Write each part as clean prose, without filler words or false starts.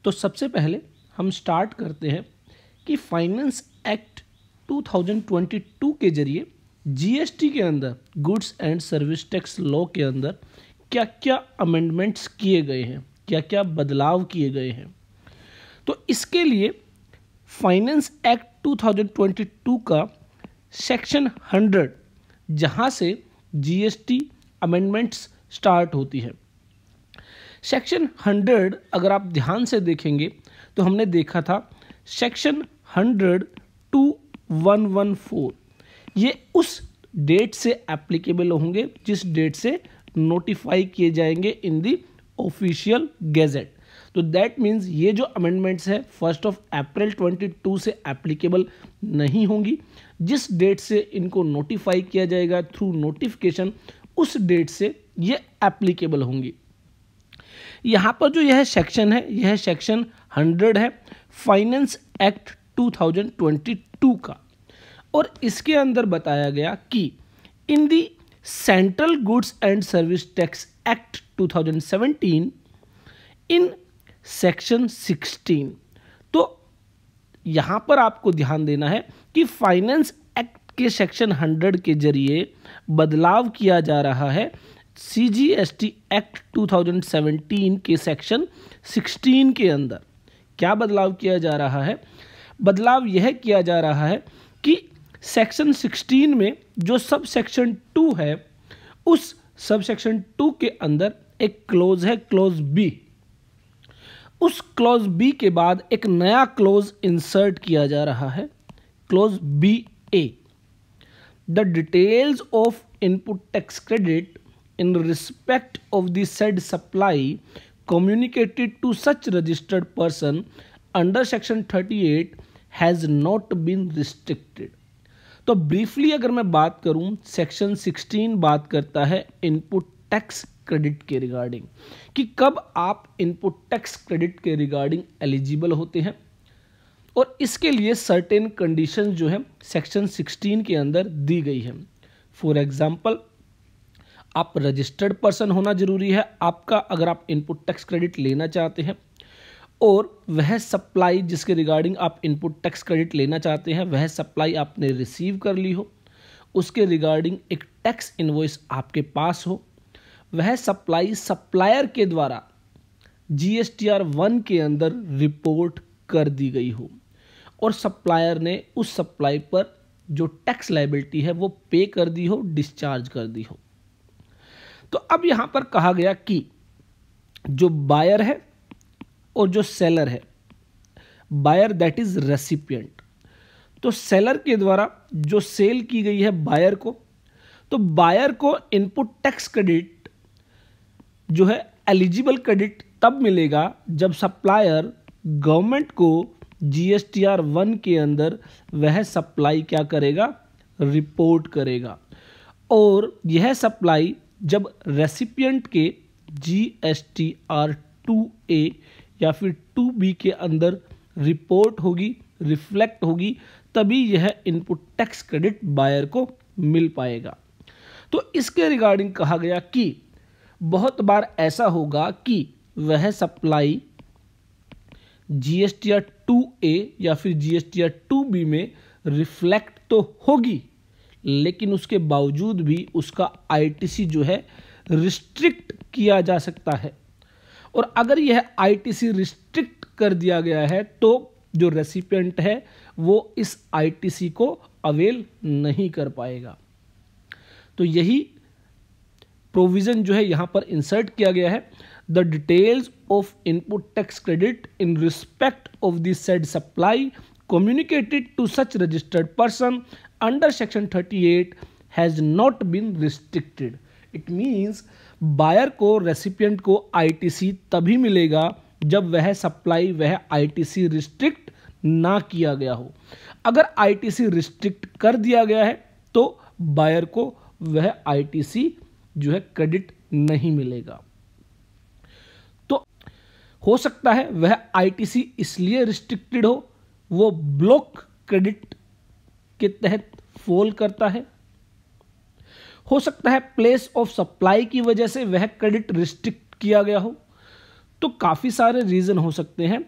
तो सबसे पहले हम स्टार्ट करते हैं कि फाइनेंस एक्ट 2022 के जरिए जीएसटी के अंदर goods and service tax law के अंदर क्या क्या अमेंडमेंट्स किए गए हैं, क्या क्या बदलाव किए गए हैं। तो इसके लिए फाइनेंस एक्ट 2022 का सेक्शन 100 जहां से जीएसटी अमेंडमेंट्स स्टार्ट होती है। सेक्शन 100 अगर आप ध्यान से देखेंगे तो हमने देखा था सेक्शन 100 to 114 ये उस डेट से एप्लीकेबल होंगे जिस डेट से नोटिफाई किए जाएंगे इन दी ऑफिशियल गैजेट। तो दैट मीन्स ये जो अमेंडमेंट्स है 1 अप्रैल 22 से एप्लीकेबल नहीं होंगी। जिस डेट से इनको नोटिफाई किया जाएगा थ्रू नोटिफिकेशन उस डेट से ये एप्लीकेबल होंगी। यहाँ पर जो यह सेक्शन है यह सेक्शन 100 है फाइनेंस एक्ट 2022 का, और इसके अंदर बताया गया कि in the central goods and service tax act 2017 in section 16। तो यहाँ पर आपको ध्यान देना है कि फाइनेंस एक्ट के सेक्शन 100 के जरिए बदलाव किया जा रहा है सीजीएसटी एक्ट 2017 के सेक्शन 16 के अंदर। क्या बदलाव किया जा रहा है? बदलाव यह किया जा रहा है कि सेक्शन 16 में जो सब सेक्शन 2 है उस सब सेक्शन 2 के अंदर एक क्लोज है, क्लोज बी। उस क्लोज बी के बाद एक नया क्लोज इंसर्ट किया जा रहा है, clause B A. The details of input tax credit in respect of the said supply communicated to such registered person under section 38 has not been restricted। तो ब्रीफली अगर मैं बात करूं सेक्शन 16 बात करता है इनपुट टैक्स क्रेडिट के regarding कि कब आप इनपुट टैक्स क्रेडिट के रिगार्डिंग एलिजिबल होते हैं, और इसके लिए सर्टेन कंडीशन जो है सेक्शन 16 के अंदर दी गई है। फॉर एग्जाम्पल आप रजिस्टर्ड पर्सन होना जरूरी है आपका अगर आप इनपुट टैक्स क्रेडिट लेना चाहते हैं, और वह सप्लाई जिसके रिगार्डिंग आप इनपुट टैक्स क्रेडिट लेना चाहते हैं वह सप्लाई आपने रिसीव कर ली हो, उसके रिगार्डिंग एक टैक्स इनवॉइस आपके पास हो, वह सप्लाई सप्लायर के द्वारा जीएसटीआर 1 के अंदर रिपोर्ट कर दी गई हो, और सप्लायर ने उस सप्लाई पर जो टैक्स लायबिलिटी है वो पे कर दी हो, डिस्चार्ज कर दी हो। तो अब यहां पर कहा गया कि जो बायर है और जो सेलर है, बायर दैट इज रेसिपिएंट, तो सेलर के द्वारा जो सेल की गई है बायर को, तो बायर को इनपुट टैक्स क्रेडिट जो है एलिजिबल क्रेडिट तब मिलेगा जब सप्लायर गवर्नमेंट को जीएसटीआर 1 के अंदर वह सप्लाई क्या करेगा, रिपोर्ट करेगा, और यह सप्लाई जब रेसिपिएंट के जीएसटीआर 2A या फिर 2B के अंदर रिपोर्ट होगी, रिफ्लेक्ट होगी, तभी यह इनपुट टैक्स क्रेडिट बायर को मिल पाएगा। तो इसके रिगार्डिंग कहा गया कि बहुत बार ऐसा होगा कि वह सप्लाई जीएसटीआर 2A या फिर जीएसटीआर 2B में रिफ्लेक्ट तो होगी, लेकिन उसके बावजूद भी उसका आईटीसी जो है रिस्ट्रिक्ट किया जा सकता है, और अगर यह आईटीसी रिस्ट्रिक्ट कर दिया गया है तो जो रेसिपिएंट है वो इस आईटीसी को अवेल नहीं कर पाएगा। तो यही प्रोविजन जो है यहां पर इंसर्ट किया गया है। The details of input tax credit in respect of the said supply communicated to such registered person under section 38 has not been restricted। It means buyer को रेसिपिएंट को आईटीसी तभी मिलेगा जब वह सप्लाई वह आईटीसी रिस्ट्रिक्ट ना किया गया हो। अगर आईटीसी रिस्ट्रिक्ट कर दिया गया है तो बायर को वह आईटीसी जो है क्रेडिट नहीं मिलेगा। तो हो सकता है वह आईटीसी इसलिए रिस्ट्रिक्टेड हो, वो ब्लॉक क्रेडिट के तहत फॉल करता है, हो सकता है प्लेस ऑफ सप्लाई की वजह से वह क्रेडिट रिस्ट्रिक्ट किया गया हो। तो काफ़ी सारे रीज़न हो सकते हैं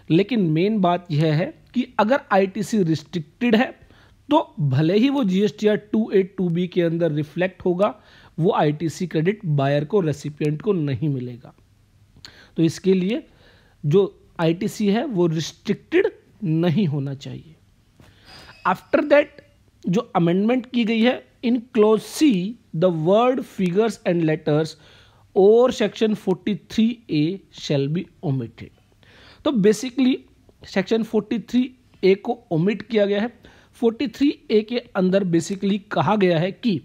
लेकिन मेन बात यह है कि अगर आईटीसी रिस्ट्रिक्टेड है तो भले ही वो जीएसटीआर 282B के अंदर रिफ्लेक्ट होगा, वो आईटीसी क्रेडिट बायर को, रेसिपिएंट को नहीं मिलेगा। तो इसके लिए जो आईटीसी है वो रिस्ट्रिक्टेड नहीं होना चाहिए। आफ्टर दैट जो अमेंडमेंट की गई है, in clause C the word figures and letters और section 43A shall be omitted. तो बेसिकली सेक्शन 43A को ओमिट किया गया है। 43A के अंदर बेसिकली कहा गया है कि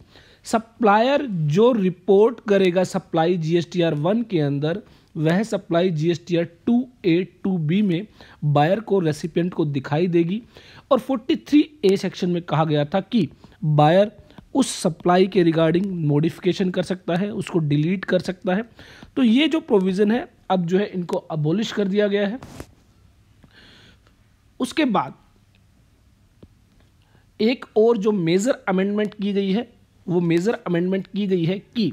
सप्लायर जो रिपोर्ट करेगा सप्लाई जीएसटीआर 1 के अंदर, वह सप्लाई जीएसटीआर 282B में बायर को, रेसिपिएंट को दिखाई देगी। और 43A सेक्शन में कहा गया था कि बायर उस सप्लाई के रिगार्डिंग मॉडिफिकेशन कर सकता है, उसको डिलीट कर सकता है। तो ये जो प्रोविज़न है अब जो है इनको अबॉलिश कर दिया गया है। उसके बाद एक और जो मेजर अमेंडमेंट की गई है, वो मेजर अमेंडमेंट की गई है कि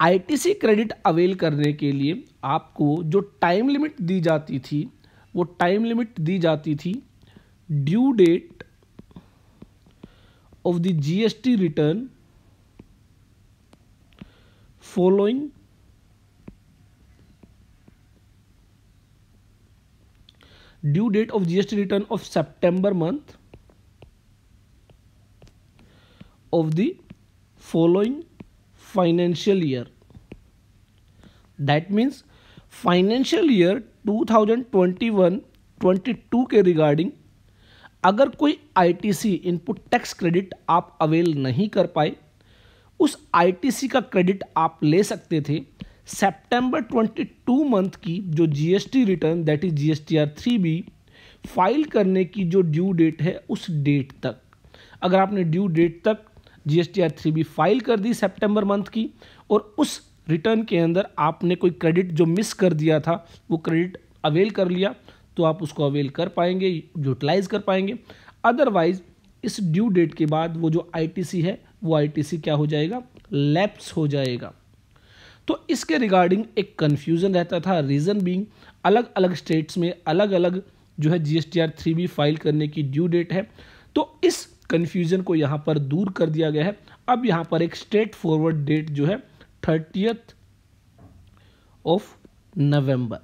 आईटीसी क्रेडिट अवेल करने के लिए आपको जो टाइम लिमिट दी जाती थी, वो टाइम लिमिट दी जाती थी due date of the GST return following due date of GST return of सितंबर month of the following financial year. That means financial year 2021-22 के रिगार्डिंग अगर कोई आईटीसी इनपुट टैक्स क्रेडिट आप अवेल नहीं कर पाए, उस आईटीसी का क्रेडिट आप ले सकते थे सितंबर 22 मंथ की जो GST return that is GSTR 3B file करने की जो ड्यू डेट है उस डेट तक। अगर आपने ड्यू डेट तक जीएसटीआर 3B फाइल कर दी सितंबर मंथ की और उस रिटर्न के अंदर आपने कोई क्रेडिट जो मिस कर दिया था वो क्रेडिट अवेल कर लिया, तो आप उसको अवेल कर पाएंगे, यूटिलाइज कर पाएंगे। अदरवाइज इस ड्यू डेट के बाद वो जो आईटीसी है वो आईटीसी क्या हो जाएगा, लैप्स हो जाएगा। तो इसके रिगार्डिंग एक कन्फ्यूजन रहता था, रीज़न बीइंग अलग अलग स्टेट्स में अलग अलग जो है जीएसटीआर 3B फाइल करने की ड्यू डेट है। तो इस कन्फ्यूजन को यहाँ पर दूर कर दिया गया है। अब यहाँ पर एक स्ट्रेट फॉरवर्ड डेट जो है 30th ऑफ नवंबर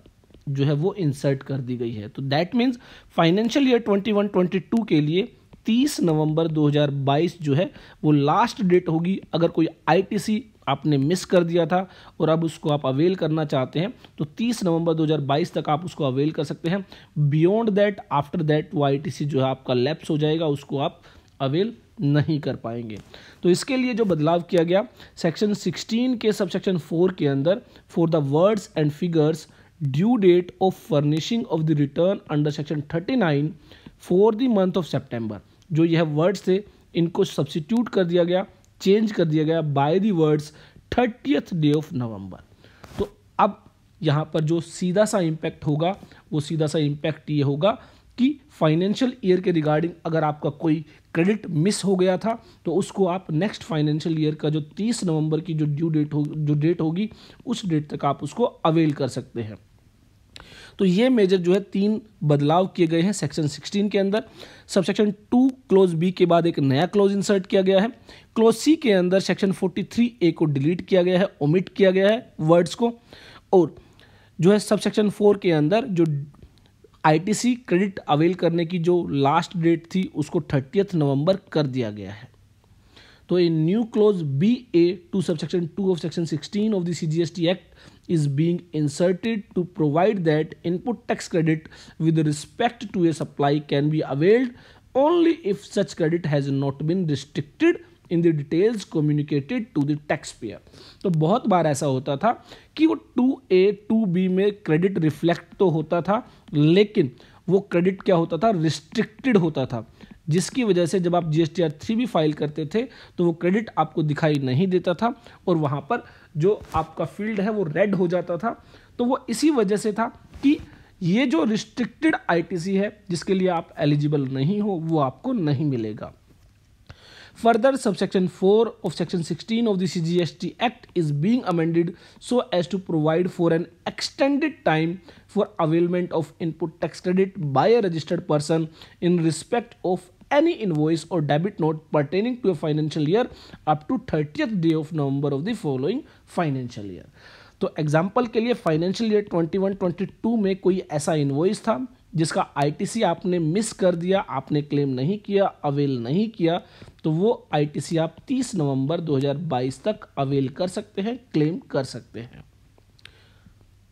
जो है वो इंसर्ट कर दी गई है। तो दैट मीन्स फाइनेंशियल ईयर 21-22 के लिए 30 नवंबर 2022 जो है वो लास्ट डेट होगी। अगर कोई आईटीसी आपने मिस कर दिया था और अब उसको आप अवेल करना चाहते हैं तो 30 नवंबर 2022 तक आप उसको अवेल कर सकते हैं। बियॉन्ड दैट, आफ्टर दैट वो आईटीसी जो है आपका लैप्स हो जाएगा, उसको आप अवेल नहीं कर पाएंगे। तो इसके लिए जो बदलाव किया गया सेक्शन 16 के सबसेक्शन 4 के अंदर, for the words and figures due date of furnishing of the return under section 39 for the month of सितंबर, जो यह वर्ड्स थे इनको सब्सिट्यूट कर दिया गया, चेंज कर दिया गया by the words 30th day of November. तो अब यहाँ पर जो सीधा सा इम्पैक्ट होगा वो सीधा सा इम्पैक्ट ये होगा कि फाइनेंशियल ईयर के रिगार्डिंग अगर आपका कोई क्रेडिट मिस हो गया था तो उसको आप नेक्स्ट फाइनेंशियल ईयर का जो 30 नवंबर की जो डेट होगी उस डेट तक आप उसको अवेल कर सकते हैं। तो ये मेजर जो है 3 बदलाव किए गए हैं सेक्शन 16 के अंदर। सबसेक्शन 2 क्लोज बी के बाद एक नया क्लोज इंसर्ट किया गया है। क्लोज सी के अंदर सेक्शन 43A को डिलीट किया गया है, ओमिट किया गया है वर्ड्स को, और जो है सबसेक्शन 4 के अंदर जो आईटीसी क्रेडिट अवेल करने की जो लास्ट डेट थी उसको 30th नवंबर कर दिया गया है। तो a new close BA to subsection 2 of section 16 of the CGST Act is being inserted to provide that input tax credit with respect to a supply can be availed only if such credit has not been restricted in the details communicated to the taxpayer। तो बहुत बार ऐसा होता था कि वो 2A 2B में credit reflect तो होता था लेकिन वो क्रेडिट क्या होता था, रिस्ट्रिक्टेड होता था, जिसकी वजह से जब आप जीएसटीआर 3B फाइल करते थे तो वो क्रेडिट आपको दिखाई नहीं देता था और वहाँ पर जो आपका फील्ड है वो रेड हो जाता था। तो वो इसी वजह से था कि ये जो रिस्ट्रिक्टेड आईटीसी है जिसके लिए आप एलिजिबल नहीं हो वो आपको नहीं मिलेगा। Further, subsection 4 of section 16 of the CGST Act is being amended so as to provide for an extended time for availment of input tax credit by a registered person in respect of any invoice or debit note pertaining to a financial year up to 30th day of November of the following financial year. तो example के लिए financial year 21-22 में कोई ऐसा invoice था जिसका ITC आपने miss कर दिया, आपने क्लेम नहीं किया, अवेल नहीं किया, तो वो आईटीसी आप 30 नवंबर 2022 तक अवेल कर सकते हैं, क्लेम कर सकते हैं।